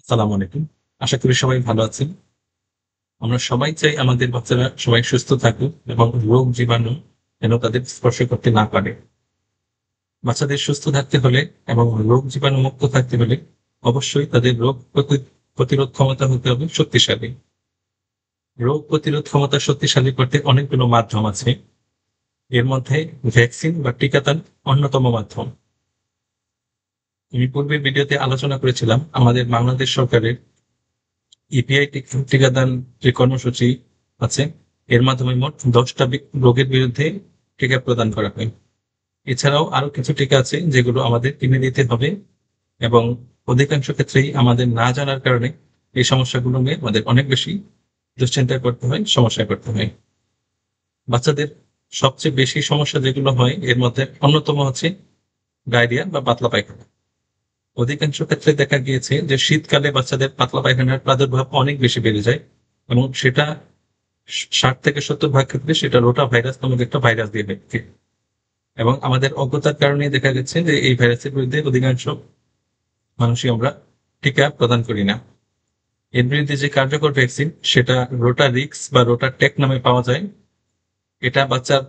সালাম আলাইকুম। আশা করি সবাই ভালো আছেন। আমরা সবাই চাই আমাদের বাচ্চারা সবাই সুস্থ থাকুক এবং রোগ জীবাণু যেন তাদের স্পর্শ করতে না পারে। বাচ্চাদের সুস্থ থাকতে হলে এবং রোগ জীবাণু মুক্ত থাকতে হলে অবশ্যই তাদের রোগ প্রতিরোধ ক্ষমতা হতে হবে শক্তিশালী। রোগ প্রতিরোধ ক্ষমতা শক্তিশালী করতে অনেকগুলো মাধ্যম আছে। এর মধ্যে ভ্যাকসিন বা টিকাদান অন্যতম মাধ্যম। আমি পূর্বের ভিডিওতে আলোচনা করেছিলাম আমাদের বাংলাদেশ সরকারের ইপিআই টিকাদান যে কর্মসূচি আছে, এর মাধ্যমে মোট 10টা রোগের বিরুদ্ধে টিকা প্রদান করা হয়। এছাড়াও আরো কিছু টিকা আছে যেগুলো আমাদের কিনে দিতে হবে এবং অধিকাংশ ক্ষেত্রেই আমাদের না জানার কারণে এই সমস্যাগুলো নিয়ে আমাদের অনেক বেশি দুশ্চিন্তা করতে হয়, সমস্যায় করতে হয়। বাচ্চাদের সবচেয়ে বেশি সমস্যা যেগুলো হয় এর মধ্যে অন্যতম হচ্ছে ডায়রিয়া বা পাতলা পায়খানা। অধিকাংশ ক্ষেত্রে দেখা গিয়েছে যে শীতকালে বাচ্চাদের পাতলা পায়খানার প্রাদুর্ভাব অনেক বেশি বেড়ে যায় এবং সেটা 60 থেকে 70 ভাগ ক্ষেত্রে সেটা রোটা ভাইরাস নামক একটা ভাইরাস দিয়ে থাকে এবং আমাদের অজ্ঞতার কারণে দেখা যাচ্ছে যে এই ভাইরাসের বিরুদ্ধে অধিকাংশ মানুষই আমরা টিকা প্রদান করি না। এর বিরুদ্ধে যে কার্যকর ভ্যাকসিন সেটা রোটা রিক্স বা রোটা টেক নামে পাওয়া যায়। এটা বাচ্চার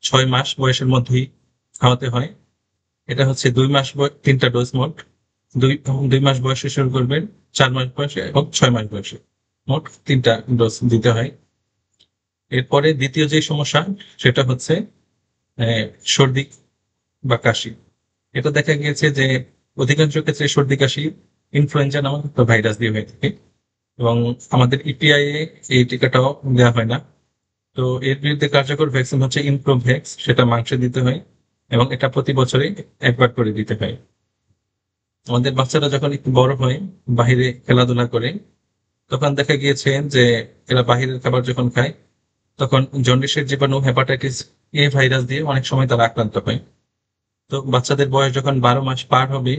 6 মাস বয়সের মধ্যেই খাওয়াতে হয়। এটা হচ্ছে 2 মাস 3টা ডোজ মোট। দুই 2 মাস বয়সে শুরু করবেন, 4 মাস বয়সে এবং 6 মাস বয়সে মোট 3টা ডোজ দিতে হয়। এরপরে দ্বিতীয় যে সমস্যা সেটা হচ্ছে সর্দি বা কাশি। এটা দেখা গিয়েছে যে অধিকাংশ ক্ষেত্রে সর্দি কাশি ইনফ্লুয়েঞ্জা নামক একটা ভাইরাস দিয়ে হয়ে থাকে এবং আমাদের ইপিআই এ এই টিকাটাও দেওয়া হয় না। তো এর বিরুদ্ধে কার্যকর ভ্যাকসিন হচ্ছে ইনপ্রোভ্যাক্স, সেটা মাংসে দিতে হয় এবং এটা প্রতি বছরে একবার করে দিতে হয়। আমাদের বাচ্চারা যখন একটু বড় হয়, বাহিরে খেলাধুলা করে, তখন দেখা গিয়েছে যে এরা বাহিরের খাবার যখন খায় তখন জন্ডিসের জীবাণু হেপাটাইটিস এ ভাইরাস দিয়ে অনেক সময় তারা আক্রান্ত হয়। তো বাচ্চাদের বয়স যখন 12 মাস পার হবে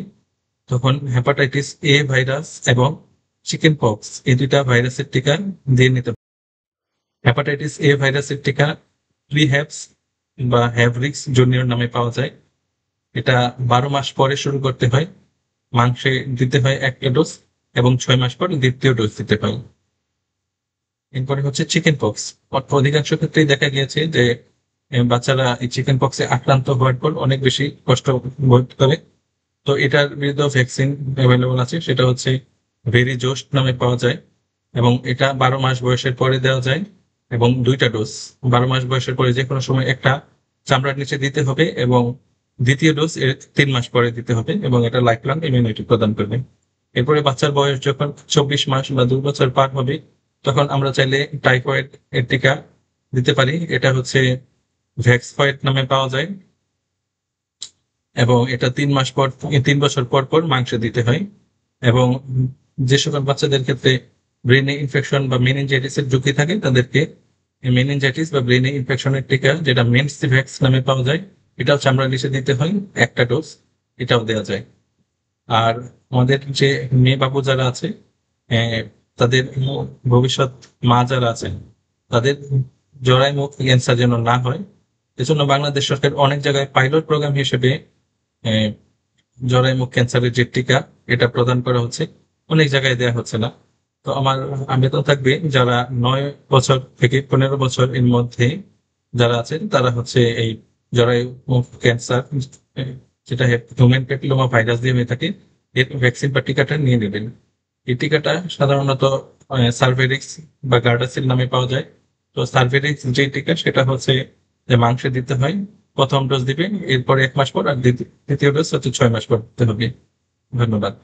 তখন হেপাটাইটিস এ ভাইরাস এবং চিকেন পক্স এই দুইটা ভাইরাসের টিকা দিয়ে নিতে হবে। হেপাটাইটিস এ ভাইরাসের টিকা প্রিহ্যাপস বা হ্যাভরিক্স জুনিয়র নামে পাওয়া যায়। এটা 12 মাস পরে শুরু করতে হয়, মাংসে দিতে হয় 1টা ডোজ এবং 6 মাস পর দ্বিতীয় ডোজ দিতে হয়। এরপরে হচ্ছে চিকেন পক্স। অধিকাংশ ক্ষেত্রেই দেখা গিয়েছে যে বাচ্চারা এই চিকেন পক্সে আক্রান্ত হওয়ার পর অনেক বেশি কষ্ট বোধ করে। তো এটার বিরুদ্ধে ভ্যাকসিন অ্যাভেলেবল আছে, সেটা হচ্ছে ভেরি জোস্ট নামে পাওয়া যায় এবং এটা 12 মাস বয়সের পরে দেওয়া যায় এবং 2টা ডোজ 12 মাস বয়সের পরে যে কোনো সময় একটা চামড়ার নিচে দিতে হবে এবং দ্বিতীয় ডোজ এর 3 মাস পরে দিতে হবে এবং এটা লাইফ লং ইমিউনিটি প্রদান করবে। এরপরে বাচ্চার বয়স যখন 24 মাস বা 2 বছর পার হবে তখন আমরা চাইলে টাইফয়েড এর টিকা দিতে পারি। এটা হচ্ছে ভ্যাক্সফয়েড নামে পাওয়া যায় এবং এটা 3 বছর পর পর মাংস দিতে হয় এবং যে সকল বাচ্চাদের ক্ষেত্রে ব্রেনে ইনফেকশন বা মেনিনজাইটিস এর ঝুঁকি থাকে তাদেরকে মেনিনজাইটিস বা ব্রেনে ইনফেকশনের টিকা যেটা মেনসিভ্যাক্স নামে পাওয়া যায়, এটাও চামড়ার নিচে দিতে হয় 1টা ডোজ, এটাও দেওয়া যায়। আর আমাদের যে মেয়ে বাবু যারা আছে আহ, তাদের ভবিষ্যৎ মা যারা আছেন তাদের জরায়ু ক্যান্সার যেন না হয়, এজন্য বাংলাদেশ সরকার অনেক জায়গায় পাইলট প্রোগ্রাম হিসেবে আহ, জরায়ু ক্যান্সারের যে টিকা এটা প্রদান করা হচ্ছে, অনেক জায়গায় দেওয়া হচ্ছে না। তো আমার আবেদন থাকবে যারা 9 বছর থেকে 15 বছর এর মধ্যে যারা আছেন তারা হচ্ছে এই জরায়ু ক্যান্সার যেটা হিউম্যান প্যাপিলোমা ভাইরাস দিয়ে হয়ে থাকে এর ভ্যাকসিন বা টিকাটা নিয়ে নেবেন। এই টিকাটা সাধারণত সার্ভেরিক্স বা গার্ডাসিল নামে পাওয়া যায়। তো সার্ভেরিক্স যে টিকা সেটা হচ্ছে যে মাংসে দিতে হয়, প্রথম ডোজ দিবে, এরপরে 1 মাস পর আর দ্বিতীয় ডোজ হচ্ছে 6 মাস পর দিতে হবে। ধন্যবাদ।